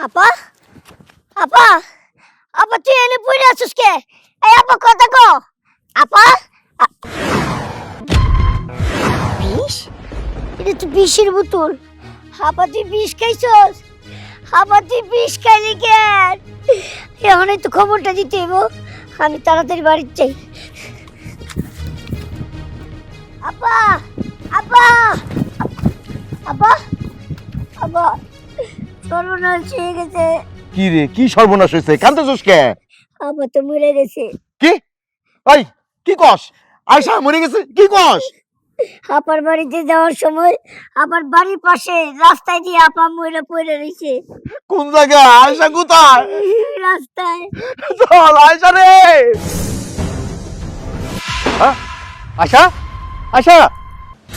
আপা আপা আপা তুই এনে পড়ে আছিস কে? এই আপা কথা কো। আপা বিষ? এটা তো বিষের বোতল। আপা তুই বিষ খাইছস? আপা তুই বিষ খাইলি কেন? এখনই তো খবরটা দিতে হইব। আমি তাড়াতাড়ি বাড়ি চাই। আপা আপা আপা আপা সর্বনাশ হয়ে গেছে। কি রে, কি সর্বনাশ হয়েছে? কান্দতেছিস কে? আপা তো মরে গেছে। কি? ওই কি কস? আয়শা মরে গেছে? কি কস? আপার বাড়িতে যাওয়ার সময় আপার বাড়ির পাশে রাস্তায় দিয়ে আপা মরে পড়ে রয়েছে। কোন জায়গায়? আয়শা কোথায়? রাস্তায়। চল আয়শা রে। হ্যাঁ? আয়শা, আয়শা,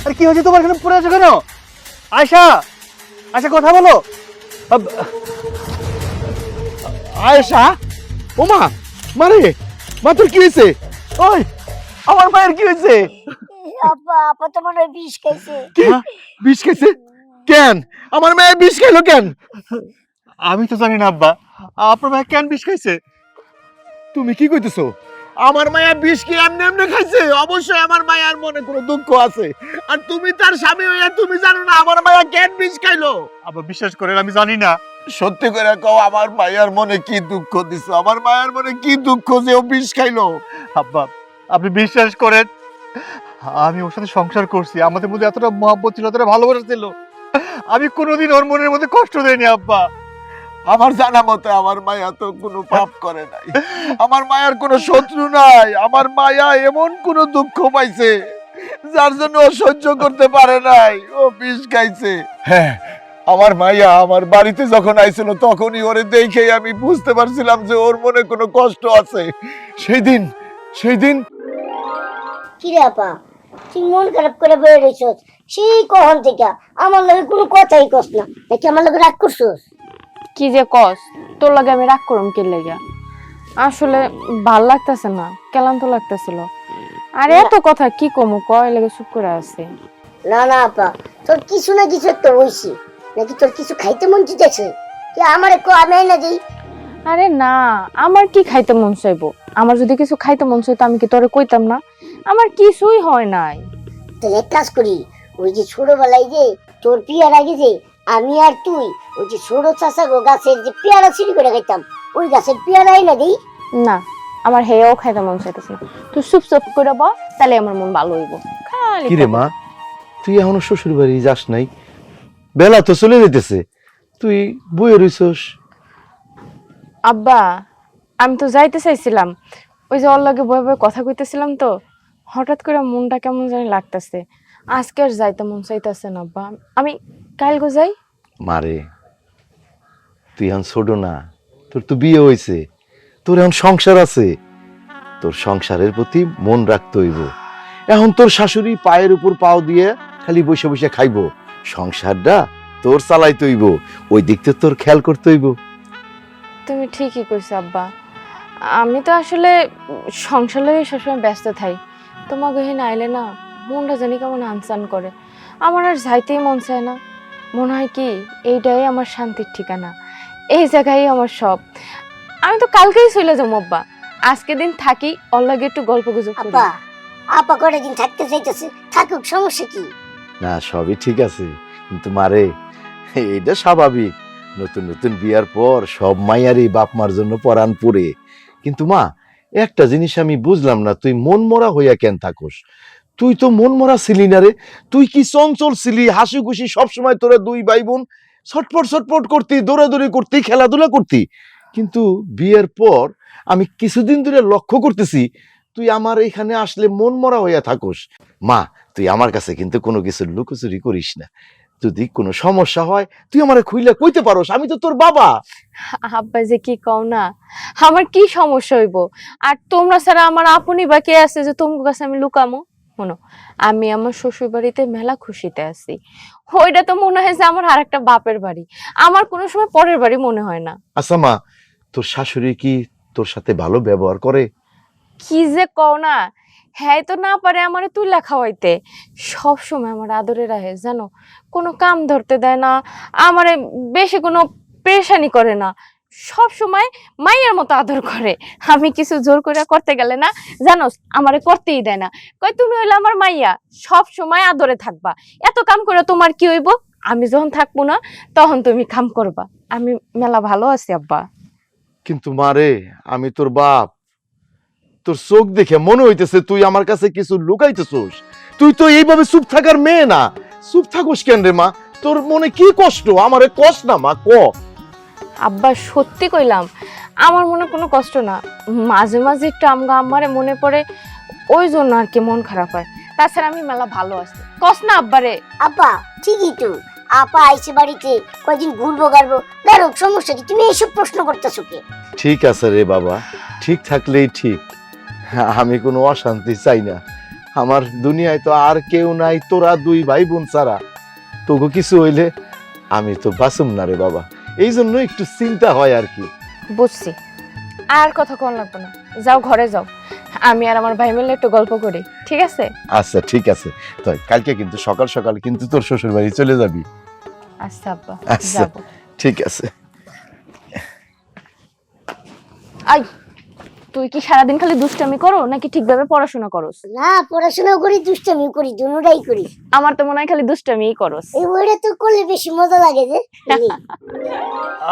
আরে কি হয়েছে তোমার? এখানে পড়ে আছো কেন? আয়শা, আয়শা কথা বলো। আয়শা, ও মা, মারে, মা তোর কি হয়েছে? ওই আমার মায়ের কি হয়েছে? আপা আপা তো মনে হয় বিষ খাইছে। কি? বিষ খাইছে? কেন? আমার মেয়ে বিষ খাইলো কেন? আমি তো জানি না আব্বা, আপনার মেয়ে কেন বিষ খাইছে? তুমি কি কইতেছো? আমার মায়া বিষ কি এমনি এমনি খাইছে? অবশ্যই আমার মায়ার মনে কোনো দুঃখ আছে। আর তুমি তার স্বামী হইয়া তুমি জানো না আমার মায়া কেন বিষ খাইলো? আব্বা বিশ্বাস করেন আমি জানি না। সত্যি করে কও, আমার মায়ার মনে কি দুঃখ দিছো? আমার মায়ার মনে কি দুঃখ যে ও বিষ খাইলো? আব্বা আপনি বিশ্বাস করেন, আমি ওর সাথে সংসার করছি, আমাদের মধ্যে এতটা মহব্বত ছিল, এতটা ভালোবাসা ছিল, আমি কোনোদিন ওর মনের মধ্যে কষ্ট দেইনি আব্বা। আমার জানা মতে আমার মায়া তো কোনো পাপ করে নাই। আমার মায়ার কোনো শত্রু নাই। আমার মায়া এমন কোনো দুঃখ পাইছে যার জন্য ও সহ্য করতে পারে নাই, ও বিষ খাইছে। হ্যাঁ, আমার মায়া আমার বাড়িতে যখন আইছিল তখনই ওরে দেখেই আমি বুঝতে পারছিলাম যে ওর মনে কোনো কষ্ট আছে। সেই দিন কি রে আপা তুই মন খারাপ করে বয়ে রইছস সেই কখন থেকে? আমার লগে কোনো কথাই কস না, নাকি আমার লগে রাগ করছস? কি যে কস, তোর লাগে আমি রাগ করম কে লেগা? আসলে ভাল লাগতেছে না, ক্লান্ত লাগতেছিল। আর এত কথা কি কমু কয় লেগে চুপ করে আছে। না না আপা, তোর কিছু না কিছু একটা হইছে, নাকি তোর কিছু খাইতে মন চাইছে? কি আমারে কো, আমি না দেই? আরে না, আমার কি খাইতে মন চাইবো? আমার যদি কিছু খাইতে মন চাইতো আমি কি তোরে কইতাম না? আমার কিছুই হয় নাই। তাহলে এক কাজ করি, ওই যে ছোটবেলায় যে তোর পিয়ার আগে যে আমি আর তুই ওই যে ছোট চাচা গো গাছের যে পেয়ারা চুরি করে খাইতাম, ওই গাছের পেয়ারাই না দেই? না, আমার হেয়াও খাইতে মন চাইতেছে না। তুই চুপ চুপ করে বল, তাহলে আমার মন ভালো হইব। খালি কি রে মা, তুই এখনো শ্বশুর বাড়ি যাস নাই? বেলা তো চলে যেতেছে, তুই বইয়ে রইছস। আব্বা, আমি তো যাইতে চাইছিলাম, ওই যে ওর লগে বয়ে বয়ে কথা কইতেছিলাম তো, হঠাৎ করে মনটা কেমন জানি লাগতেছে। আজকে আর যাইতে মন চাইতেছে না আব্বা, আমি কালকে যাই। মারে, তুই এখন ছোট না, তোর তো বিয়ে হয়েছে, তোর এখন সংসার আছে, তোর সংসারের প্রতি মন রাখতে হইব। এখন তোর শাশুড়ি পায়ের উপর পাও দিয়ে খালি বসে বসে খাইবো, সংসারটা তোর চালাইতে হইব, ওই দিকটা তোর খেয়াল করতে হইব। তুমি ঠিকই কইছো আব্বা, আমি তো আসলে সংসার লইয়া সবসময় ব্যস্ত থাই। তোমাকে হেন আইলে না মনটা জানি কেমন আনসান করে, আমার আর যাইতেই মন চায় না। মনে হয় কি এইটাই আমার শান্তির ঠিকানা, এই জায়গায় আমার সব। আমি তো কালকেই চলে যাবো আব্বা, আজকে দিন থাকি, ওর লাগে একটু গল্প গুজব করি। আপা আপা কয়টা দিন থাকতে চাইতেছে, থাকুক, সমস্যা কি? না, সবই ঠিক আছে, কিন্তু মারে এটা স্বাভাবিক, নতুন নতুন বিয়ার পর সব মাইয়ারই বাপ মার জন্য পরাণ পুরে। কিন্তু মা, একটা জিনিস আমি বুঝলাম না, তুই মন মরা হইয়া কেন থাকোস? তুই তো মন মরা ছিলি না রে, তুই কি চঞ্চল ছিলি, হাসি খুশি সবসময়, তোরা দুই ভাই বোন ছটপট ছটপট করতি, দৌড়াদৌড়ি করতি, খেলাধুলা করতি। কিন্তু বিয়ের পর আমি কিছুদিন ধরে লক্ষ্য করতেছি তুই আমার এখানে আসলে মন মরা হইয়া থাকোস। মা, তুই আমার কাছে কিন্তু কোনো কিছু লুকোচুরি করিস না, যদি কোনো সমস্যা হয় তুই আমারে খুইলা কইতে পারোস, আমি তো তোর বাবা। আব্বা যে কি কও না, আমার কি সমস্যা হইব? আর তোমরা ছাড়া আমার আপনই বা কে আছে যে তোমার কাছে আমি লুকামো? শোনো, আমি আমার শ্বশুর বাড়িতে মেলা খুশিতে আছি। ওইটা তো মনে হয় যে আমার আরেকটা বাপের বাড়ি, আমার কোনো সময় পরের বাড়ি মনে হয় না। আচ্ছা মা, তোর শাশুড়ি কি তোর সাথে ভালো ব্যবহার করে? কি যে কও না, হ্যাঁ তো না পারে আমারে তুইলা খাওয়াইতে, সব সময় আমার আদরে রাখে জানো, কোনো কাম ধরতে দেয় না, আমারে বেশি কোনো পেরেশানি করে না, সব সময় মাইয়ের মতো আদর করে। আমি কিছু জোর করে করতে গেলে না জানোস আমারে করতেই দেয় না, কই তুমি হইলে আমার মাইয়া, সব সময় আদরে থাকবা, এত কাম করে তোমার কি হইব, আমি যখন থাকবো না তখন তুমি কাম করবা। আমি মেলা ভালো আছি আব্বা। কিন্তু মারে, আমি তোর বাপ, তোর চোখ দেখে মনে হইতেছে তুই আমার কাছে কিছু লুকাইতেছস। তুই তো এইভাবে চুপ থাকার মেয়ে না। চুপ থাকোস কেন রে মা? তোর মনে কি কষ্ট? আমারে কষ্ট না মা, ক। আব্বা সত্যি কইলাম, আমার মনে কোনো কষ্ট না, মাঝে মাঝে একটু আমারে মনে পড়ে, ওই জন্য আর কি মন খারাপ হয়। তাছাড়া আমি মেলা ভালো আছি, কস না আব্বারে। আপা ঠিকই তো, আপা আইসে বাড়িতে কয়দিন ঘুরবো গাড়বো, দাঁড়ো সমস্যা কি? তুমি এইসব প্রশ্ন করতেছো কে? ঠিক আছে রে বাবা, ঠিক থাকলেই ঠিক। আমি কোনো অশান্তি চাই না। আমার দুনিয়ায় তো আর কেউ নাই, তোরা দুই ভাই বোন ছাড়া। তোকে কিছু হইলে আমি তো বাঁচুম না রে বাবা, এই জন্য একটু চিন্তা হয় আর কি। বুঝছি, আর কথা কোন লাগবে না, যাও ঘরে যাও, আমি আর আমার ভাই মিলে একটু গল্প করি, ঠিক আছে? আচ্ছা ঠিক আছে, তো কালকে কিন্তু সকাল সকাল কিন্তু তোর শ্বশুর বাড়ি চলে যাবি। আচ্ছা আব্বা, আচ্ছা যাবো। ঠিক আছে। আই, তুই কি সারাদিন খালি দুষ্টামি করো নাকি ঠিকভাবে পড়াশোনা করস? না, পড়াশোনাও করি দুষ্টামিও করি, দুটোটাই করি। আমার তো মনে হয় খালি দুষ্টামিই করস। এই বইটা তো করলে বেশি মজা লাগে যে।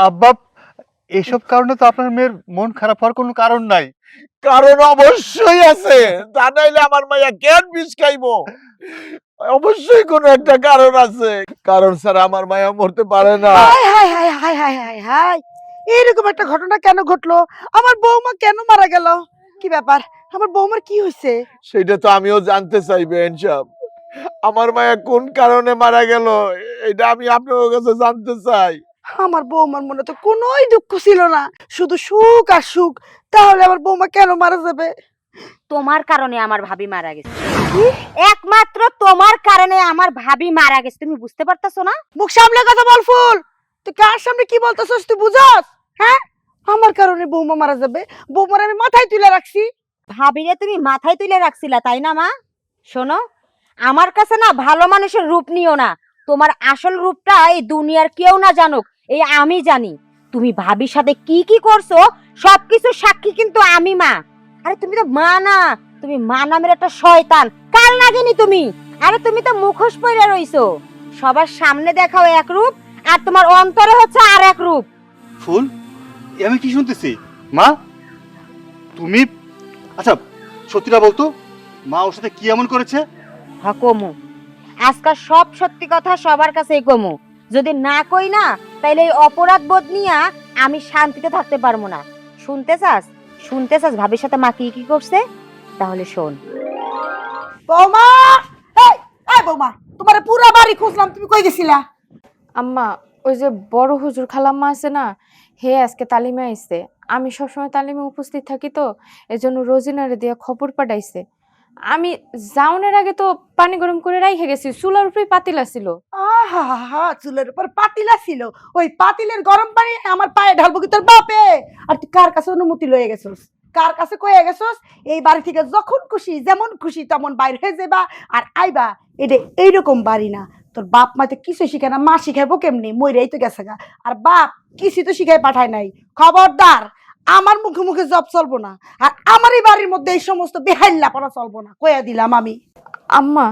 আব্বা, এসব কারণে তো আপনার মেয়ের মন খারাপ হওয়ার কোনো কারণ নাই। কারণ অবশ্যই আছে, তা নাইলে আমার মাইয়া কেন বিষ খাইবো? অবশ্যই কোনো একটা কারণ আছে, কারণ স্যার আমার মায়া মরতে পারে না। High high high high high high high, এরকম একটা ঘটনা কেন ঘটলো? আমার বৌমা কেন মারা গেল? কি ব্যাপার, আমার বৌমার কি হয়েছে? সেটা তো আমিও জানতে চাই বেন সাহেব। আমার মায়া কোন কারণে মারা গেল এটা আমি আপনার কাছে জানতে চাই। আমার বৌমার মনে তো কোনোই দুঃখ ছিল না, শুধু সুখ আর সুখ। তাহলে আমার বৌমা কেন মারা যাবে? তোমার কারণে আমার ভাবি মারা গেছে, একমাত্র তোমার কারণে আমার ভাবি মারা গেছে, তুমি বুঝতে পারতেছো না? মুখ সামলে কথা বল ফুল, তুই কার সামনে কি বলতেছস তুই বুঝাস? হ্যাঁ, আমার কারণে বৌমা মারা যাবে? বৌমার আমি মাথায় তুলে রাখছি। ভাবিরে তুমি মাথায় তুলে রাখছিলা তাই না মা? শোনো, আমার কাছে না ভালো মানুষের রূপ নিও না, তোমার আসল রূপটা এই দুনিয়ার কেউ না জানুক, এই আমি জানি। তুমি ভাবির সাথে কি কি করছো সবকিছু সাক্ষী কিন্তু আমি মা। আরে তুমি তো মা না, তুমি মা নামের একটা শয়তান, কাল নাগিনি তুমি। আরে তুমি তো মুখোশ পরে রইছো, সবার সামনে দেখাও এক রূপ আর তোমার অন্তরে হচ্ছে আর এক রূপ। ফুল, এ আমি কি শুনতেছি? মা তুমি, আচ্ছা সত্যিটা বলতো, মা ওর সাথে কি এমন করেছে? হ্যাঁ কমু, আজকাল সব সত্যি কথা সবার কাছেই কমু, যদি না কই না তাইলে এই অপরাধ বোধ নিয়ে আমি শান্তিতে থাকতে পারবো না। শুনতে চাস ভাবির সাথে মা কি কি করছে? তাহলে শোন। বৌমা, এই এই বৌমা, তোমার পুরো বাড়ি খুঁজলাম, তুমি কই গেছিলা? আম্মা, ওই যে বড় হুজুর খালাম্মা আছে না, হে আজকে তালিমে আইছে। আমি সবসময় তালিমে উপস্থিত থাকি তো, এজন্য রোজিনারে দিয়ে খবর পাঠাইছে। আমি যাওনের আগে তো পানি গরম করে রাইখে গেছি, চুলার উপরেই পাতিলা ছিল। আহা, চুলের উপর পাতিলা ছিল, ওই পাতিলের গরম পানি আমার পায়ে ঢালবো কি তোর বাপে? আর তুই কার কাছে অনুমতি লয়ে গেছস? কার কাছে কয়ে গেছস এই বাড়ি থেকে যখন খুশি যেমন খুশি তেমন বাইরে হয়ে যাবা আর আইবা? এটা এইরকম বাড়ি না। তোর বাপ মা তো কিছু শিখে না, মা শিখাইবো কেমনি? মইরাই তো গেছে গা, আর বাপ কিছু তো শিখাই পাঠায় নাই। খবরদার, আমার মুখে মুখে জব চলবো না, আর আমার এই বাড়ির মধ্যে এই সমস্ত বেহাইল্লাপনা চলবো না, কইয়া দিলাম আমি। আম্মা,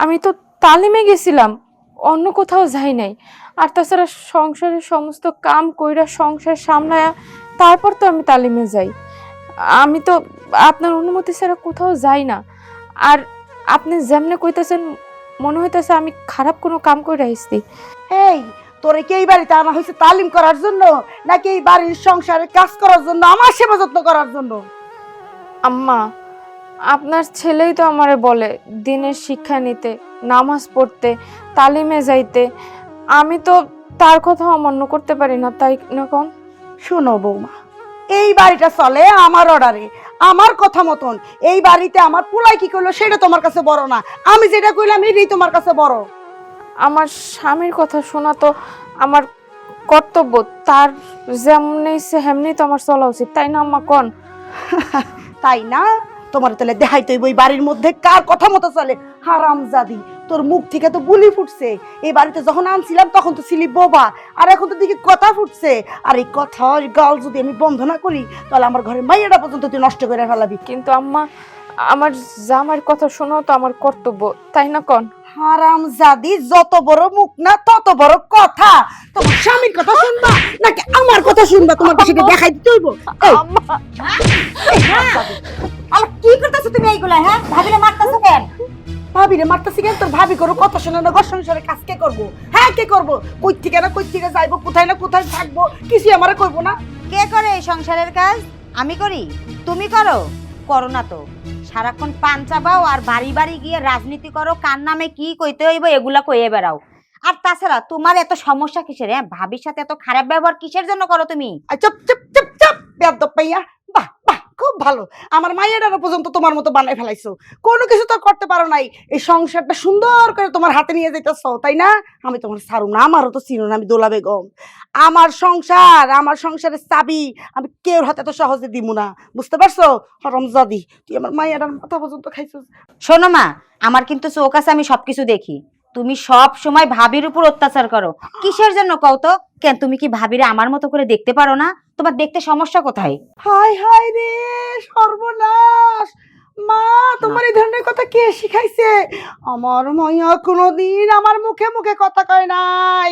আমি তো তালিমে গেছিলাম, অন্য কোথাও যাই নাই। আর তাছাড়া সংসারের সমস্ত কাম কইরা সংসার সামলায়া তারপর তো আমি তালিমে যাই। আমি তো আপনার অনুমতি ছাড়া কোথাও যাই না। আর আপনি যেমনে কইতেছেন মনে হইতেছে আমি খারাপ কোনো কাম করে আইছি। এই, তোরে কি এই বাড়িতে আনা হয়েছে তালিম করার জন্য, নাকি এই বাড়ির সংসারে কাজ করার জন্য, আমার সেবা যত্ন করার জন্য? আম্মা, আপনার ছেলেই তো আমারে বলে দিনের শিক্ষা নিতে, নামাজ পড়তে, তালিমে যাইতে। আমি তো তার কথা অমান্য করতে পারি না, তাই না কোন? শোনো বৌমা, এই বাড়িটা চলে আমার অর্ডারে, আমার কথা মতন। এই বাড়িতে আমার পোলাই কি করলো সেটা তোমার কাছে বড় না, আমি যেটা কইলাম এটাই তোমার কাছে বড়। আমার স্বামীর কথা শোনা তো আমার কর্তব্য, তার যেমনি সেমনি তো আমার চলা উচিত, তাই না আম্মা কোন? তাই না? তোমার তাহলে দেখাই তো এই বাড়ির মধ্যে কার কথা মতো চলে। হারামজাদি, তোর মুখ থেকে তো বুলি ফুটছে। এই বাড়িতে যখন আনছিলাম তখন তো ছিলি বোবা, আর এখন তো দেখি কথা ফুটছে। আর এই কথার গাল যদি আমি বন্ধ না করি তাহলে আমার ঘরে মাইয়াটা পর্যন্ত তুই নষ্ট করে ফেলাবি। কিন্তু আম্মা, আমার জামাইয়ের কথা শোনো তো আমার কর্তব্য, তাই না কন? হারাম জাদি, যত বড় মুখ না তত বড় কথা। তোমার স্বামীর কথা শুনবা নাকি আমার কথা শুনবা? তোমাকে সেটা দেখাই দিতে হইব। এই, এই, হ্যাঁ। আবার কি করতেছো তুমি এইগুলা? হ্যাঁ, ভাবিলে মারতেছো কেন? ভাবিরে মারতেছি কেন? তোর ভাবি করো কথা শুনে না, ঘর সংসারে কাজ কে করবো? হ্যাঁ, কে করবো? কই থেকে না কই থেকে যাইবো, কোথায় না কোথায় থাকবো, কিছু আমারে করবো না। কে করে এই সংসারের কাজ? আমি করি? তুমি করো? করো না তো। সারাক্ষণ পান চাবাও আর বাড়ি বাড়ি গিয়ে রাজনীতি করো, কার নামে কি কইতে হইব এগুলা কইয়ে বেড়াও। আর তাছাড়া তোমার এত সমস্যা কিসের? হ্যাঁ, ভাবির সাথে এত খারাপ ব্যবহার কিসের জন্য করো তুমি? আর চুপ চুপ চুপ চুপ, বেয়াদব পাইয়া। বাহ বাহ, খুব ভালো। আমার মাইয়াটারও পর্যন্ত তোমার মতো বানাই ফেলাইছো, কোনো কিছু তো করতে পারো নাই। এই সংসারটা সুন্দর করে তোমার হাতে নিয়ে যাইতেছো, তাই না? আমি তোমার ছাড়ুম না, আমারও তো চিনো না, আমি দোলা বেগম। আমার সংসার, আমার সংসারের চাবি আমি কেউর হাতে তো সহজে দিব না, বুঝতে পারছো? হরমজাদি, তুই আমার মাইয়াটার মাথা পর্যন্ত খাইছো। শোনো মা, আমার কিন্তু চোখ আছে, আমি সবকিছু দেখি। তুমি সব সময় ভাবির উপর অত্যাচার করো, কিসের জন্য কও তো? কেন তুমি কি ভাবিরে আমার মতো করে দেখতে পারো না? তোমার দেখতে সমস্যা কোথায়? হাই হাই রে, সর্বনাশ! মা, তোমার এই ধরনের কথা কে শিখাইছে? আমার মাইয়া কোনোদিন আমার মুখে মুখে কথা কয় নাই।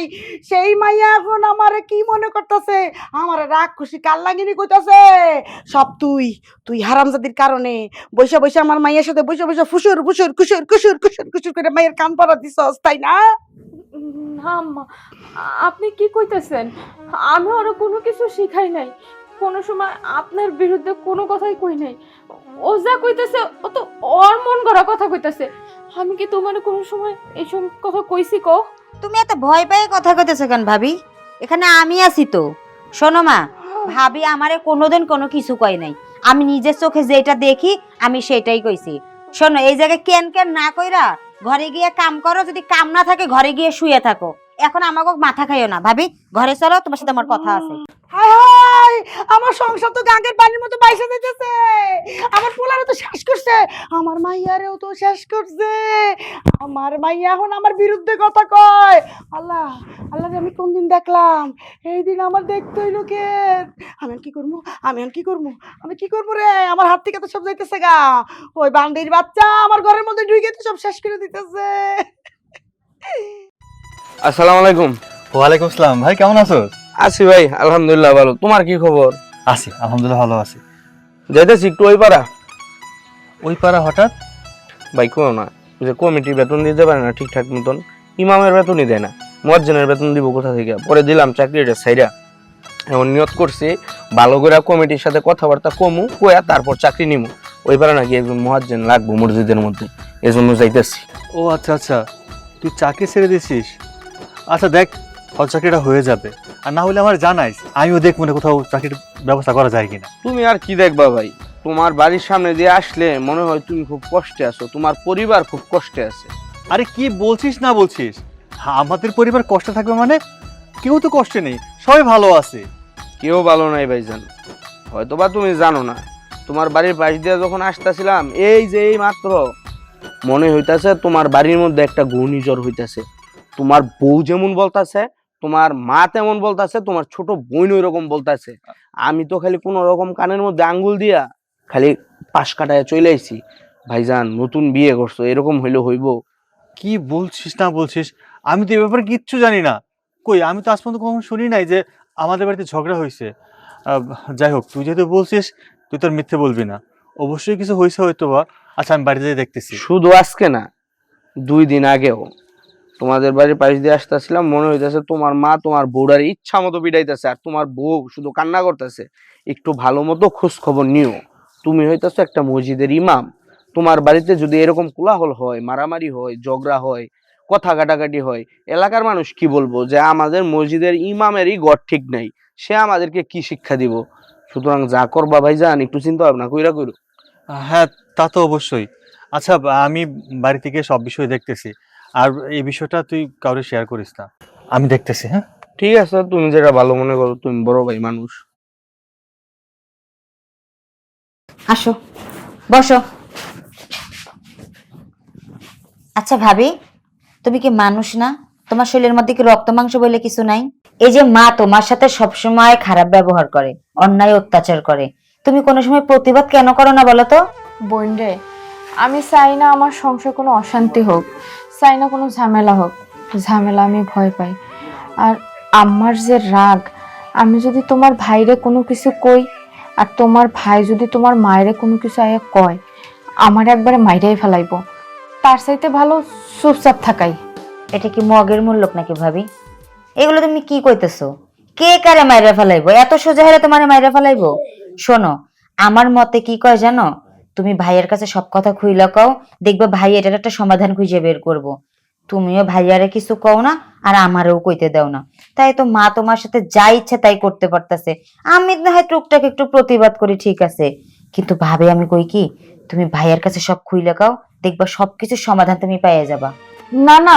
সেই মাইয়া এখন আমারে কি মনে করতেছে? আমারে রাগ খুশি কাল লাগিনি কইতাছে সব তুই। তুই হারামজাদির কারণে বৈশা বৈশা আমার মাইয়ার সাথে বৈশা বৈশা ফুসুর ফুসুর কুসুর কুসুর কুসুর কুসুর করে মাইয়ের কান পরা দিছস, তাই না? না আম্মা, আপনি কি কইতেছেন? আমি ওরা কোনো কিছু শিখাই নাই, কোনো সময় আপনার বিরুদ্ধে কোনো কথাই কই নাই। ও যা কইতেছে ও তো ওর মন গড়া কথা কইতেছে। আমি কি তোমার কোনো সময় এইসব কথা কইছি কও? তুমি এত ভয় পেয়ে কথা কইতেছো কেন ভাবি? এখানে আমি আছি তো। শোনো মা, ভাবি আমারে কোনোদিন কোনো কিছু কয় নাই। আমি নিজের চোখে যেটা দেখি আমি সেটাই কইছি। শোনো, এই জায়গায় কেন কেন না কইরা ঘরে গিয়ে কাম করো, যদি কাম না থাকে ঘরে গিয়ে শুয়ে থাকো। এখন আমাকে মাথা খাইও না ভাবি, ঘরে চলো, তোমার সাথে আমার কথা আছে। হাই হাই, আমার সংসার তো গাঙ্গের পানির মতো বাইসা যাইতেছে। আমার পোলারে তো শেষ করছে, আমার মাইয়ারেও তো শেষ করছে। আমার মাইয়া এখন আমার বিরুদ্ধে কথা কয়। আল্লাহ আল্লাহ, আমি কোন দিন দেখলাম? এই দিন আমার দেখতে হইল কে? আমি আর কি করবো? আমি আর কি করবো? আমি কি করবো রে? আমার হাত থেকে তো সব যাইতেছে গা। ওই বান্দির বাচ্চা আমার ঘরের মধ্যে ঢুকে তো সব শেষ করে দিতেছে। আসসালামু আলাইকুম। ওয়ালাইকুম আসসালাম। ভাই কেমন আছো? আছি ভাই, আলহামদুলিল্লাহ ভালো। তোমার কি খবর? আছি, আলহামদুলিল্লাহ ভালো আছি। যাইতেছি একটু ওই পাড়া। ওই পাড়া হঠাৎ? ভাই কোনো না, যে কমিটি বেতন দিতে পারে না ঠিকঠাক মতন, ইমামের বেতনই দেয় না, মুয়াজ্জিনের বেতন দিব কোথা থেকে? পরে দিলাম চাকরিটা ছাইরা। এমন নিয়ত করছি ভালো করে কমিটির সাথে কথাবার্তা কমু, কয়া তারপর চাকরি নিমু। ওই পাড়া নাকি একজন মুয়াজ্জিন লাগবো মসজিদের মধ্যে, এজন্য যাইতেছি। ও আচ্ছা আচ্ছা, তুই চাকরি ছেড়ে দিছিস? আচ্ছা দেখ, হয়তো চাকরিটা হয়ে যাবে, আর না হলে আমার জানাইস, আমিও দেখ মনে কোথাও চাকরির ব্যবস্থা করা যায় কিনা। তুমি আর কি দেখবা ভাই, তোমার বাড়ির সামনে দিয়ে আসলে মনে হয় তুমি খুব কষ্টে আছো, তোমার পরিবার খুব কষ্টে আছে। আরে কি বলছিস না বলছিস? আমাদের পরিবার কষ্টে থাকবে মানে? কেউ তো কষ্টে নেই, সবাই ভালো আছে। কেউ ভালো নাই ভাইজান, হয়তোবা তুমি জানো না। তোমার বাড়ির পাশ দিয়ে যখন আসতেছিলাম, এই যে এই মাত্র মনে হইতাছে তোমার বাড়ির মধ্যে একটা ঘূর্ণিঝড় হইতাছে। তোমার বউ যেমন বলতাছে, তোমার মা তেমন বলতাছে, তোমার ছোট বোন ওই রকম বলতাছে। আমি তো খালি কোন রকম কানের মধ্যে আঙ্গুল দিয়া খালি পাশ কাটায় চলে আইছি। ভাইজান নতুন বিয়ে করছো, এরকম হইলে হইব? কি বলছিস না বলছিস? আমি তো এ ব্যাপারে কিচ্ছু জানি না। কই, আমি তো আজ পর্যন্ত কখনো শুনি নাই যে আমাদের বাড়িতে ঝগড়া হয়েছে। যাই হোক, তুই যেহেতু বলছিস, তুই তোর মিথ্যে বলবি না, অবশ্যই কিছু হয়েছে হয়তো বা। আচ্ছা, আমি বাড়িতে যেয়ে দেখতেছি। শুধু আজকে না, 2 দিন আগেও তোমাদের বাড়ির পাশ দিয়ে আসতেছিলাম, মনে হইতেছে তোমার মা তোমার বউরার ইচ্ছা মতো বিড়াইতেছে, আর তোমার বউ শুধু কান্না করতেছে। একটু ভালো মতো খোঁজ খবর নিও। তুমি হইতেছো একটা মসজিদের ইমাম, তোমার বাড়িতে যদি এরকম কোলাহল হয়, মারামারি হয়, ঝগড়া হয়, কথা কাটাকাটি হয়, এলাকার মানুষ কি বলবো? যে আমাদের মসজিদের ইমামেরই ঘর ঠিক নাই, সে আমাদেরকে কি শিক্ষা দিব? সুতরাং যা করবা ভাইজান একটু চিন্তা ভাবনা কইরা কইরো। হ্যাঁ, তা তো অবশ্যই। আচ্ছা, আমি বাড়ি থেকে সব বিষয় দেখতেছি, আর এই বিষয়টা তুই কাউরে শেয়ার করিস না। আমি দেখতেছি। হ্যাঁ, ঠিক আছে, তুমি যেটা ভালো মনে করো, তুমি বড় ভাই মানুষ। আসো, বসো। আচ্ছা ভাবি, তুমি কি মানুষ না? তোমার শরীরের মধ্যে কি রক্ত মাংস বলে কিছু নাই? এই যে মা তোমার সাথে সবসময় খারাপ ব্যবহার করে, অন্যায় অত্যাচার করে, তুমি কোনো সময় প্রতিবাদ কেন করো না বলো তো? বোন রে, আমি চাই না আমার সংসার কোনো অশান্তি হোক, চাই না কোনো ঝামেলা হোক। ঝামেলা আমি ভয় পাই। আর আমার যে রাগ, আমি যদি তোমার ভাইরে কোনো কিছু কই, আর তোমার ভাই যদি তোমার মায়েরে কোনো কিছু আয়া কয়, আমার একবারে মাইরাই ফেলাইবো। তার চাইতে ভালো চুপচাপ থাকাই। এটা কি মগের মূল্যক নাকি ভাবি? এগুলো তুমি কি কইতেছো? কে কারে মাইরা ফেলাইবো? এত সোজা হলে তোমার মাইরা ফেলাইবো? শোনো, আমার মতে কি কয় জানো, তুমি ভাইয়ের কাছে সব কথা খুইলা কও, দেখবে ভাই এটার একটা সমাধান খুঁজে বের করব। তুমিও ভাইয়ারে কিছু কও না, আর আমারও কইতে দাও না। তাই তো মা তোমার সাথে যা ইচ্ছা তাই করতে পারতাছে। আমি না হয় টুকটাক একটু প্রতিবাদ করি, ঠিক আছে, কিন্তু ভাবে আমি কই কি, তুমি ভাইয়ের কাছে সব খুইলা কও, দেখবা সবকিছুর সমাধান তুমি পেয়ে যাবা। না না,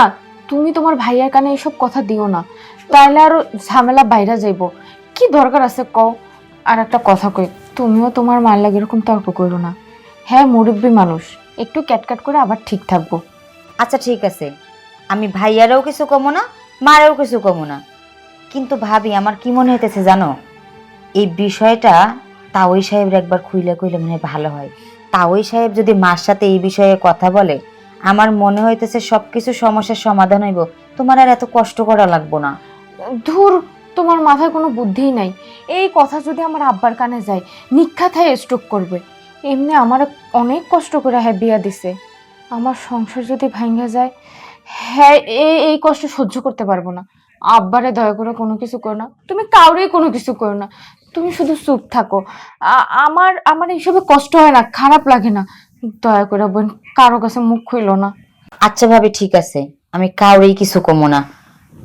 তুমি তোমার ভাইয়ার কানে এইসব কথা দিও না, তাইলে আরো ঝামেলা বাইরে যাইবো। কি দরকার আছে কও? আর একটা কথা কই, তুমিও তোমার মায়ের লাগে এরকম তর্ক করো না। হ্যাঁ, মুরব্বী মানুষ, একটু ক্যাটক্যাট করে আবার ঠিক থাকবো। আচ্ছা ঠিক আছে, আমি ভাইয়ারও কিছু কমো না, মারেও কিছু কমো না, কিন্তু ভাবি আমার কি মনে হইতেছে জানো, এই বিষয়টা তাওই সাহেব একবার খুইলে কইলে মনে হয় ভালো হয়। তাওই সাহেব যদি মার সাথে এই বিষয়ে কথা বলে, আমার মনে হইতেছে সবকিছু সমস্যার সমাধান হইব, তোমার আর এত কষ্ট করা লাগবো না। ধুর, তোমার মাথায় কোনো বুদ্ধিই নাই। এই কথা যদি আমার আব্বার কানে যায়, নিক্ষাত হয়ে স্ট্রোক করবে। এমনি আমার অনেক কষ্ট করে হ্যাঁ বিয়া দিছে, আমার সংসার যদি ভাঙা যায়, হ্যাঁ এই কষ্ট সহ্য করতে পারবো না। আব্বারে দয়া করে কোনো কিছু করো না, তুমি কাউরে কোনো কিছু করো না, তুমি শুধু চুপ থাকো। আমার আমার এইসবে কষ্ট হয় না, খারাপ লাগে না। দয়া করে বোন, কারো কাছে মুখ খুইলো না। আচ্ছা ভাবি ঠিক আছে, আমি কাউরেই কিছু কমো না,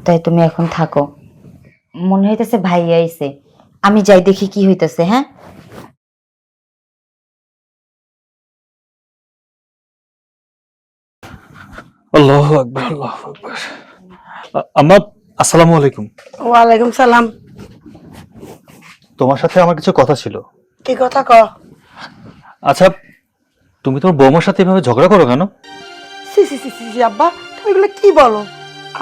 তাই তুমি এখন থাকো। মনে হইতেছে ভাইয়া আইছে, আমি যাই দেখি কি হইতেছে। হ্যাঁ, আল্লাহু আকবার, আল্লাহু আকবার। আম্মা, আসসালামু আলাইকুম। ওয়ালাইকুম সালাম। তোমার সাথে আমার কিছু কথা ছিল। কি কথা ক? আচ্ছা, তুমি তোমার বৌমার সাথে এভাবে ঝগড়া করো কেন? সি সি সি সি আব্বা, তুমি এগুলো কি বলো?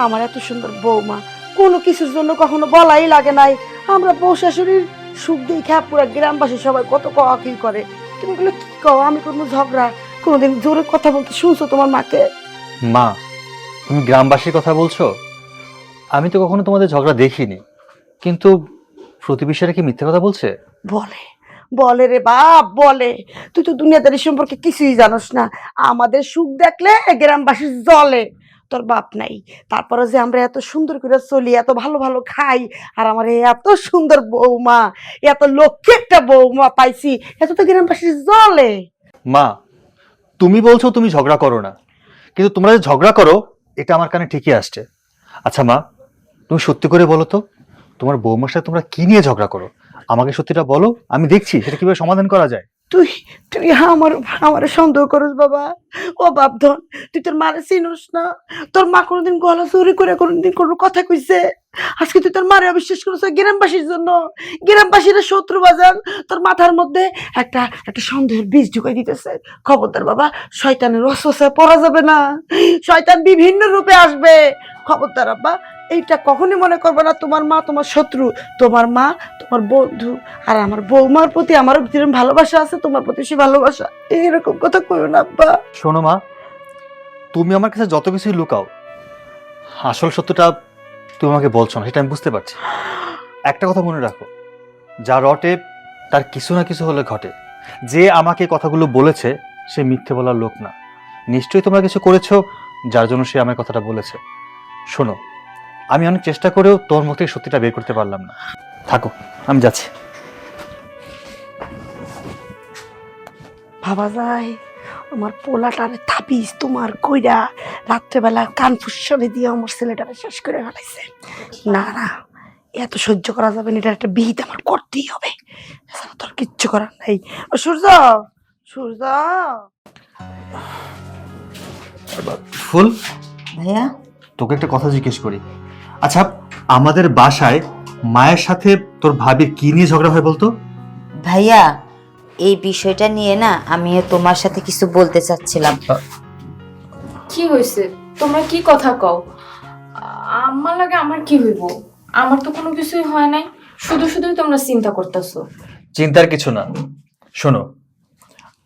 আমার এত সুন্দর বৌমা, কোনো কিছুর জন্য কখনো বলাই লাগে নাই। আমরা বউ শাশুড়ির সুখ দিয়ে পুরা গ্রামবাসী সবাই কত কি করে। তুমি এগুলো কি কও? আমি কোনো ঝগড়া কোনোদিন জোরে কথা বলতে শুনছো তোমার মাকে? মা, তুমি গ্রামবাসীর কথা বলছো? আমি তো কখনো তোমাদের ঝগড়া দেখিনি, কিন্তু প্রতিবেশীরা কি মিথ্যে কথা বলছে? বলে বলে রে বাপ, বলে। তুই তো দুনিয়াদারি সম্পর্কে কিছুই জানোস না। আমাদের সুখ দেখলে গ্রামবাসী জ্বলে। তোর বাপ নাই, তারপরে যে আমরা এত সুন্দর করে চলি, এত ভালো ভালো খাই, আর আমার এত সুন্দর বৌমা, এত লক্ষ্মী একটা বৌমা পাইছি, এত তো গ্রামবাসী জ্বলে। মা, তুমি বলছো তুমি ঝগড়া করো না, কিন্তু তোমরা যে ঝগড়া করো এটা আমার কানে ঠিকই আসছে। আচ্ছা মা, তুমি সত্যি করে বলো তো, তোমার বৌমার সাথে তোমরা কি নিয়ে ঝগড়া করো? আমাকে সত্যিটা বলো, আমি দেখছি সেটা কিভাবে সমাধান করা যায়। তুই তুই আমার সন্দেহ করিস বাবা। ও বাপধন, তুই তোর মারে চিনোস না? তোর মা কোনোদিন গলা চুরি করে কোনোদিন কোনো কথা কইছে? আজকে তুই তোর মারে অবিশ্বাস করেছ গ্রামবাসীর জন্য। গ্রামবাসীরা শত্রু বাজান, তোর মাথার মধ্যে একটা একটা সন্দেহের বীজ ঢুকাই দিতেছে। খবরদার বাবা, শয়তানের ওয়াসওয়াসায় পড়া যাবে না। শয়তান বিভিন্ন রূপে আসবে। খবরদার আব্বা, এইটা কখনই মনে করবে না তোমার মা তোমার শত্রু। তোমার মা তোমার বন্ধু, আর আমার বৌমার প্রতি আমারও যেরকম ভালোবাসা আছে, তোমার প্রতি সে ভালোবাসা। এইরকম কথা কইও না আব্বা। শোনো মা, তুমি আমার কাছে যত কিছুই লুকাও, আসল সত্যটা তুমি আমাকে বলছো না, সেটা আমি বুঝতে পারছি। একটা কথা মনে রাখো, যা রটে তার কিছু না কিছু হলে ঘটে। যে আমাকে কথাগুলো বলেছে সে মিথ্যে বলার লোক না। নিশ্চয়ই তোমরা কিছু করেছো যার জন্য সে আমার কথাটা বলেছে। শোনো, আমি অনেক চেষ্টা করেও তোর মুখ থেকে সত্যিটা বের করতে পারলাম না। থাকো, আমি যাচ্ছি। ভাবা যায় আমার পোলাটারে তাবিজ তোমার কইরা রাত্রেবেলা কান ফুসনে দিয়ে আমার ছেলেটারে শেষ করে ফেলাইছে। না না, এত সহ্য করা যাবে না, এটা একটা বিহিত আমার করতেই হবে। এছাড়া তোর কিচ্ছু করার নাই। ও সূর্য, সূর্য। ফুল, ভাইয়া তোকে একটা কথা জিজ্ঞেস করি। আচ্ছা, আমাদের বাসায় মায়ের সাথে তোর ভাবির কি নিয়ে ঝগড়া হয় বলতো? ভাইয়া, এই বিষয়টা নিয়ে না আমিও তোমার সাথে কিছু বলতে চাচ্ছিলাম। কি হয়েছে? তোমরা কি কথা কও? আমার লাগে আমার কি হইব? আমার তো কোনো কিছুই হয় নাই, শুধু শুধুই তোমরা চিন্তা করতেছো। চিন্তার কিছু না। শোনো,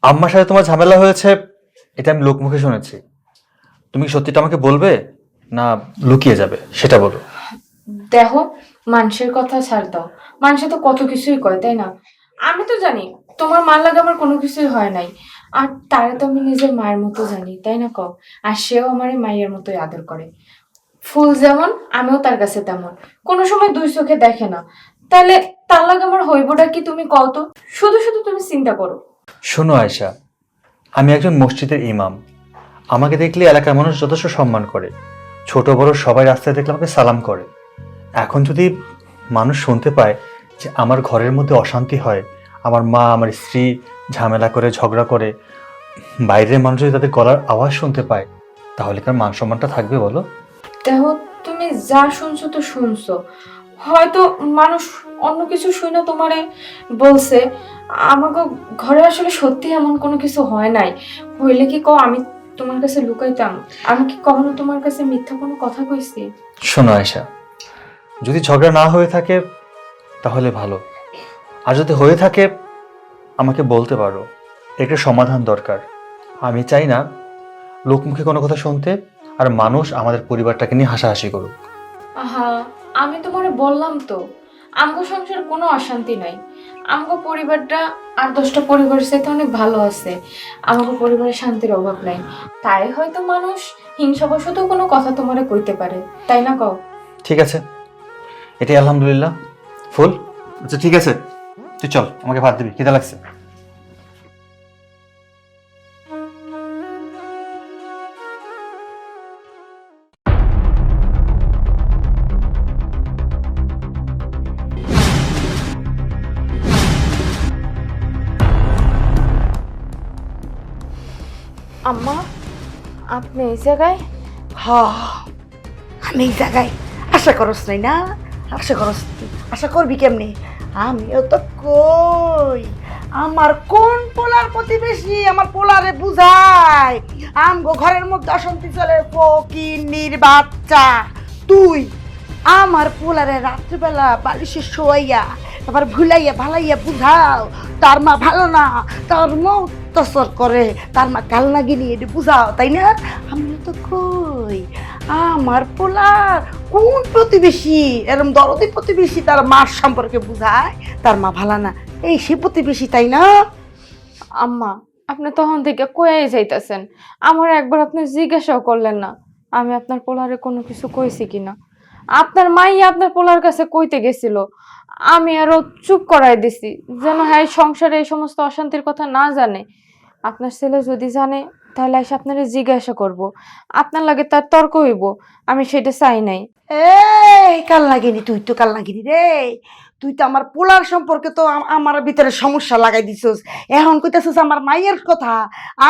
আম্মার সাথে তোমার ঝামেলা হয়েছে, এটা আমি লোকমুখে শুনেছি। তুমি কি সত্যিটা আমাকে বলবে না লুকিয়ে যাবে সেটা বলো। দেখো, মানুষের কথা ছাড় দাও, মানুষে তো কত কিছুই কয়, তাই না? আমি তো জানি তোমার মার লাগে আমার কোনো কিছুই হয় নাই, আর তারে তো আমি নিজের মায়ের মতো জানি, তাই না কও? আর সেও আমার মায়ের মতোই আদর করে। ফুল যেমন, আমিও তার কাছে তেমন। কোনো সময় দুই চোখে দেখে না, তাহলে তার লাগে আমার হইবটা কি তুমি কও তো? শুধু শুধু তুমি চিন্তা করো। শোনো আয়শা, আমি একজন মসজিদের ইমাম। আমাকে দেখলে এলাকার মানুষ যথেষ্ট সম্মান করে, ছোট বড় সবাই রাস্তায় দেখলে আমাকে সালাম করে। এখন যদি মানুষ শুনতে পায় যে আমার ঘরের মধ্যে অশান্তি হয়, আমার মা আমার স্ত্রী ঝামেলা করে ঝগড়া করে, বাইরের মানুষ যদি তাদের গলার আওয়াজ শুনতে পায়, তাহলে কার মান সম্মানটা থাকবে বলো? দেখো, তুমি যা শুনছো তো শুনছো, হয়তো মানুষ অন্য কিছু শুনে তোমারে বলছে। আমাকে ঘরে আসলে সত্যি এমন কোনো কিছু হয় নাই। হইলে কি কও আমি তোমার কাছে লুকাইতাম? আমি কি কখনো তোমার কাছে মিথ্যা কোনো কথা কইছি? শোনো আয়শা, যদি ঝগড়া না হয়ে থাকে তাহলে ভালো, আর যদি হয়ে থাকে আমাকে বলতে পারো, একটা সমাধান দরকার। আমি চাই না লোকমুখে কোনো কথা শুনতে, আর মানুষ আমাদের পরিবারটাকে নিয়ে হাসাহাসি করুক। আহা, আমি তোমারে বললাম তো, আমগো সংসার কোনো অশান্তি নাই। আমগো পরিবারটা আর 10টা পরিবারের সাথে অনেক ভালো আছে। আমগো পরিবারে শান্তির অভাব নাই। তাই হয়তো মানুষ হিংসাবশত কোনো কথা তোমারে কইতে পারে, তাই না কও? ঠিক আছে, এটাই আলহামদুলিল্লাহ। ফুল, আচ্ছা ঠিক আছে, তুই চল, আমাকে ভাত দিবি, খিদা লাগছে। আম্মা, আপনি এই জায়গায়? আমি এই জায়গায় আশা করস নাই না? আশা করস তুই? আশা করবি কেমনি? আমিও তো কই, আমার কোন পোলার প্রতিবেশী আমার পোলারে বুঝায় আমগো ঘরের মধ্যে অশান্তি চলে, ফকিন্নির বাচ্চা তুই আমার পোলারে রাত্রিবেলা বালিশে শোয়াইয়া আবার ভুলাইয়া ভালাইয়া বুঝাও তার মা ভালো না, তার মা অত্যাচার করে, তার মা কালনাগিনি, এটা বুঝাও, তাই না? আমিও তো কই, আমার পোলার কোন প্রতিবেশী এরম দরদি প্রতিবেশী তার মার সম্পর্কে বুঝায় তার মা ভালো না, এই সে প্রতিবেশী, তাই না? আম্মা, আপনি তখন থেকে কয়ে যাইতেছেন, আমার একবার আপনি জিজ্ঞাসাও করলেন না আমি আপনার পোলারে কোনো কিছু কইছি কিনা। আপনার মাই আপনার পোলার কাছে কইতে গেছিল, আমি আরো চুপ করাই দিছি যেন হ্যাঁ সংসারে এই সমস্ত অশান্তির কথা না জানে। আপনার ছেলে যদি জানে তাহলে এসে আপনারে জিজ্ঞাসা করব, আপনার লাগে তার তর্ক হইব, আমি সেটা চাই নাই। এই কাল লাগিনি, তুই তো কাল লাগিনি রে, তুই তো আমার পোলার সম্পর্কে তো আমার ভিতরে সমস্যা লাগাই দিছস। এখন কইতাছস আমার মাইয়ের কথা,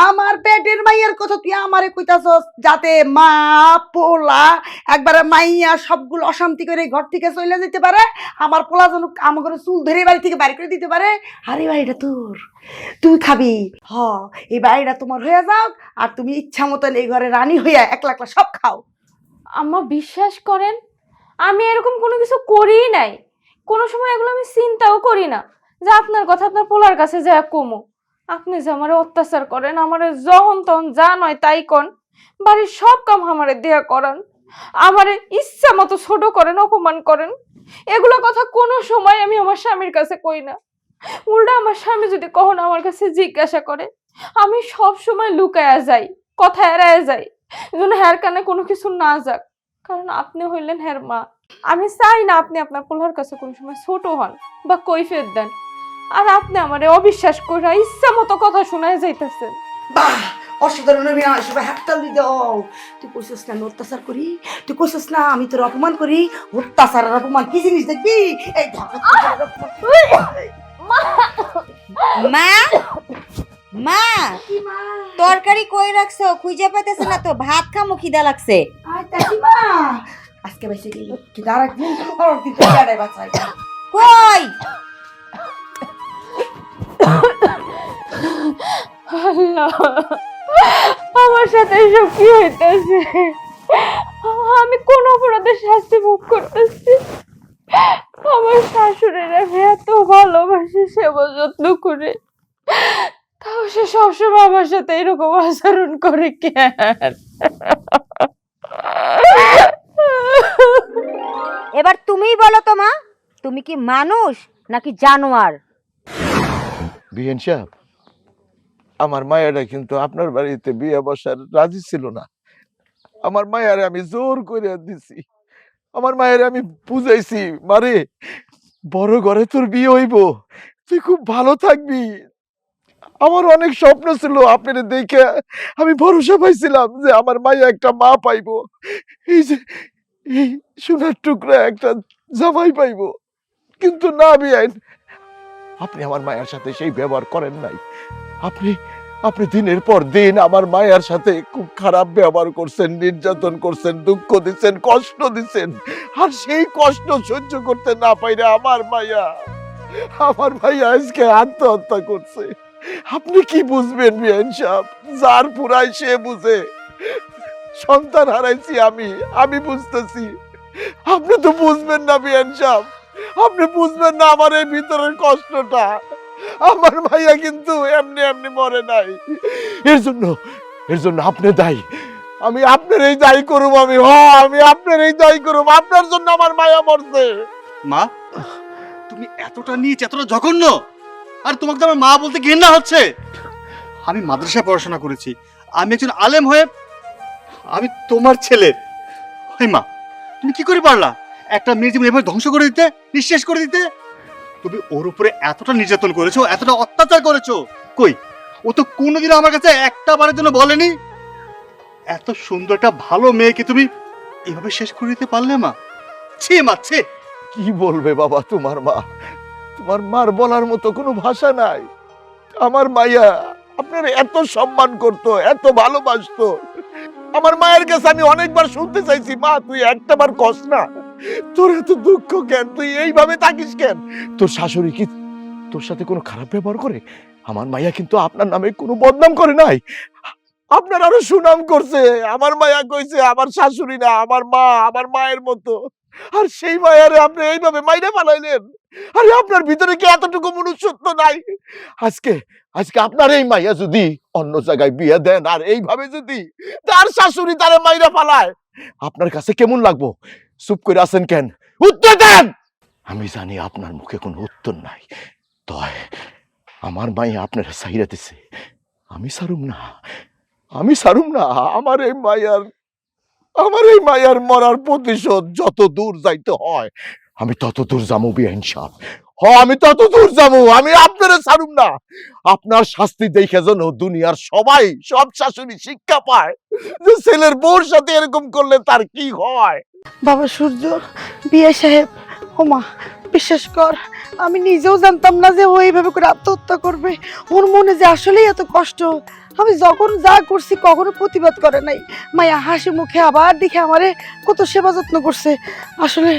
আমার পেটের মাইয়ের কথা তুই আমারে কইতাছস, যাতে মা পোলা একবারে মাইয়া সবগুলো অশান্তি করে ঘর থেকে চলে যেতে পারে, আমার পোলা যেন আমার ঘরে চুল ধরে বাড়ি থেকে বাড়ি করে দিতে পারে। আরে বাড়িটা তোর, তুই খাবি। এই বাড়িটা তোমার হয়ে যাও, আর তুমি ইচ্ছা মতন এই ঘরে রানী হইয়া একলা একলা সব খাও। আম্মা, বিশ্বাস করেন আমি এরকম কোনো কিছু করিই নাই। কোনো সময় এগুলো আমি চিন্তাও করি না যে আপনার কথা আপনার পোলার কাছে যা কমো। আপনি যে আমারে অত্যাচার করেন, আমারে যখন তখন যা নয় তাই কন, বাড়ির সব কাম আমারে দেয়া করান, আমারে ইচ্ছা মতো ছোট করেন, অপমান করেন, এগুলো কথা কোনো সময় আমি আমার স্বামীর কাছে কই না। উল্টা আমার স্বামী যদি কখনো আমার কাছে জিজ্ঞাসা করে, আমি সব সময় লুকায়া যাই, কথা এড়ায় যাই, যেন হ্যার কানে কোনো কিছু না যাক, কারণ আপনি হইলেন হ্যার মা। আমি চাই না আপনি আপনার পোলার কাছে কোনো সময় ছোট হন বা কৈফিয়ত দেন, আর আপনি আমারে অবিশ্বাস করে ইচ্ছা মতো কথা শোনায় যাইতেছেন। বাহ, অসাধারণ অভিনয়, সবাই হাততালি দাও। তুই কইছিস না আমি অত্যাচার করি, তুই কইছিস না আমি তোর অপমান করি। অত্যাচার আর অপমান কি জিনিস দেখবি? এই মা, মা তরকারি কই রাখছো? খুঁজে পাইতেছে না তো, ভাত খামু, খিদা লাগছে। আজকে বেশি গেল তুই আরেকদিন কিন্তু গাড়াই বাঁচাই কই আল্লাহ, আমার সাথে এসব কি হইতেছে? আমি কোন অপরাধের শাস্তি ভোগ করতেছি? আমার শাশুড়ির আমি এত ভালোবাসি, সেবা যত্ন করে, তাও সে সবসময় আমার সাথে এরকম আচরণ করে কেন? এবার তুমিই বলো তো মা, তুমি কি মানুষ নাকি জানোয়ার? বিহেন সাহেব, আমার মায়েরা কিন্তু আপনার বাড়িতে বিয়ে বসার রাজি ছিল না। আমার মায়ের আমি জোর করে দিছি। আমার মায়ের আমি বুঝাইছি, মারে বড় ঘরে তোর বিয়ে হইব, তুই খুব ভালো থাকবি। আমার অনেক স্বপ্ন ছিল আপনার দেখে, আমি ভরসা পাইছিলাম যে আমার মাইয়া একটা মা পাইবো, এই যে এই সোনার টুকরা একটা জামাই পাইবো। কিন্তু না বিয়াইন, আপনি আমার মায়ের সাথে সেই ব্যবহার করেন নাই। আপনি আপনি দিনের পর দিন আমার মায়ের সাথে খুব খারাপ ব্যবহার করছেন, নির্যাতন করছেন, দুঃখ দিচ্ছেন, কষ্ট দিচ্ছেন। আর সেই কষ্ট সহ্য করতে না পাইরে আমার মাইয়া আজকে আত্মহত্যা করছে। আপনি কি বুঝবেন বিয়াইন সাহেব? যার পুরাই সে বুঝে। সন্তান হারাইছি আমি বুঝতেছি, আপনি তো বুঝবেন না বিয়াইন সাহেব। আপনি বুঝবেন না আমার এই ভিতরের কষ্টটা। আমার ভাইয়া কিন্তু এমনি এমনি মরে নাই। এর জন্য আপনি দায়ী। আমি আপনার এই দায়ী করব। আমি আপনার এই দায়ী করব। আপনার জন্য আমার মায়া মরছে। মা, তুমি এতটা নিচ, এতটা জঘন্য, আর তোমাকে তো আমার মা বলতে ঘৃণা হচ্ছে। আমি মাদ্রাসায় পড়াশোনা করেছি, আমি একজন আলেম হয়ে আমি তোমার ছেলে। ওই মা, তুমি কি করে পারলা একটা মেয়ের জীবন এভাবে ধ্বংস করে দিতে, নিঃশেষ করে দিতে? তুমি ওর উপরে এতটা নির্যাতন করেছো, এতটা অত্যাচার করেছো। কই, ও তো কোনোদিনও আমার কাছে একটা বারের জন্য বলেনি। এত সুন্দর একটা ভালো মেয়েকে তুমি এভাবে শেষ করে দিতে পারলে মা? ছি মা, ছি। কি বলবে বাবা তোমার মা? তোমার মার বলার মতো কোনো ভাষা নাই। আমার মাইয়া আপনার এত সম্মান করতো, এত ভালোবাসতো। আমার মায়ের কাছে আমি অনেকবার শুনতে চাইছি, মা তুই একটাবার কস না, তোর এত দুঃখ কেন, তুই এইভাবে থাকিস কেন? তোর শাশুড়ি কি তোর সাথে কোনো খারাপ ব্যবহার করে? আমার মাইয়া কিন্তু আপনার নামে কোনো বদনাম করে নাই, আপনার আরো সুনাম করছে। আমার মায়া কইছে আমার শাশুড়ি না, আমার মা আমার মায়ের মতো। আর সেই মায়ারে আপনি এইভাবে মাইরে ফেলাইলেন। আরে আপনার ভিতরে কি এতটুকু মনুষ্যত্ব নাই? আজকে আপনার এই মাইয়া যদি অন্য জায়গায় বিয়ে দেন আর এইভাবে যদি তার শাশুড়ি তারে মাইরা ফেলায়, আপনার কাছে কেমন লাগবো? চুপ করে আছেন কেন? উত্তর দেন। আমি জানি আপনার মুখে কোনো উত্তর নাই, তয় আমার মাইয়া আপনারা চাইরা দিছে, আমি ছাড়ুম না। আমার এই মায়ার মরার প্রতিশোধ যত দূর যাইতে হয় আমি তত দূর যাবো বিয়াইন সাহেব। আমি তত দূর যাবো, আমি আপনারা ছাড়ুম না। আপনার শাস্তি দেখে যেন দুনিয়ার সব শাশুড়ি শিক্ষা পায় যে ছেলের বউর সাথে এরকম করলে তার কি হয়। বাবা সূর্য, বিয়ে সাহেব, ওমা বিশ্বাস কর, আমি নিজেও জানতাম না যে ও এইভাবে করে আত্মহত্যা করবে। ওর মনে যে আসলেই এত কষ্ট। আমি যখন যা করছি কখনো প্রতিবাদ করে নাই। মায়া হাসি মুখে আবার দেখে আমারে কত সেবা যত্ন করছে। আসলে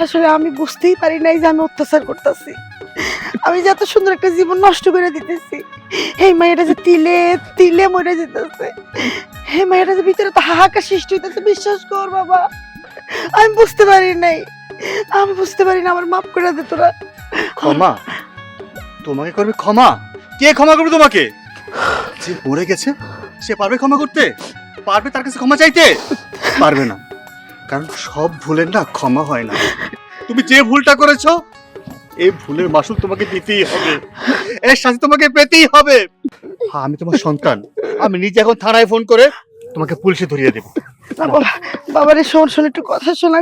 আসলে আমি বুঝতেই পারি নাই যে আমি অত্যাচার করতেছি, আমি যে এত সুন্দর একটা জীবন নষ্ট করে দিতেছি। এই মায়েরা যে তিলে তিলে মরে যেতেছে, এই মায়েরা যে ভিতরে তো হাহাকার সৃষ্টি হইতেছে। বিশ্বাস কর বাবা, আমি বুঝতে পারি নাই, আমার মাফ করে দে তোরা। ক্ষমা? তোমাকে করবে ক্ষমা? কে ক্ষমা করবে তোমাকে? যে মরে গেছে সে পারবে ক্ষমা করতে? পারবে তার কাছে ক্ষমা চাইতে? পারবে না, কারণ সব ভুলের না ক্ষমা হয় না। তুমি যে ভুলটা করেছো, এই ভুলের মাসুল তোমাকে দিতেই হবে, এর সাথে তোমাকে পেতেই হবে। হ্যাঁ, আমি তোমার সন্তান, আমি নিজে এখন থানায় ফোন করে তোমাকে পুলিশে ধরিয়ে দেবো। বাবা রে, শোন একটু কথা শোনা।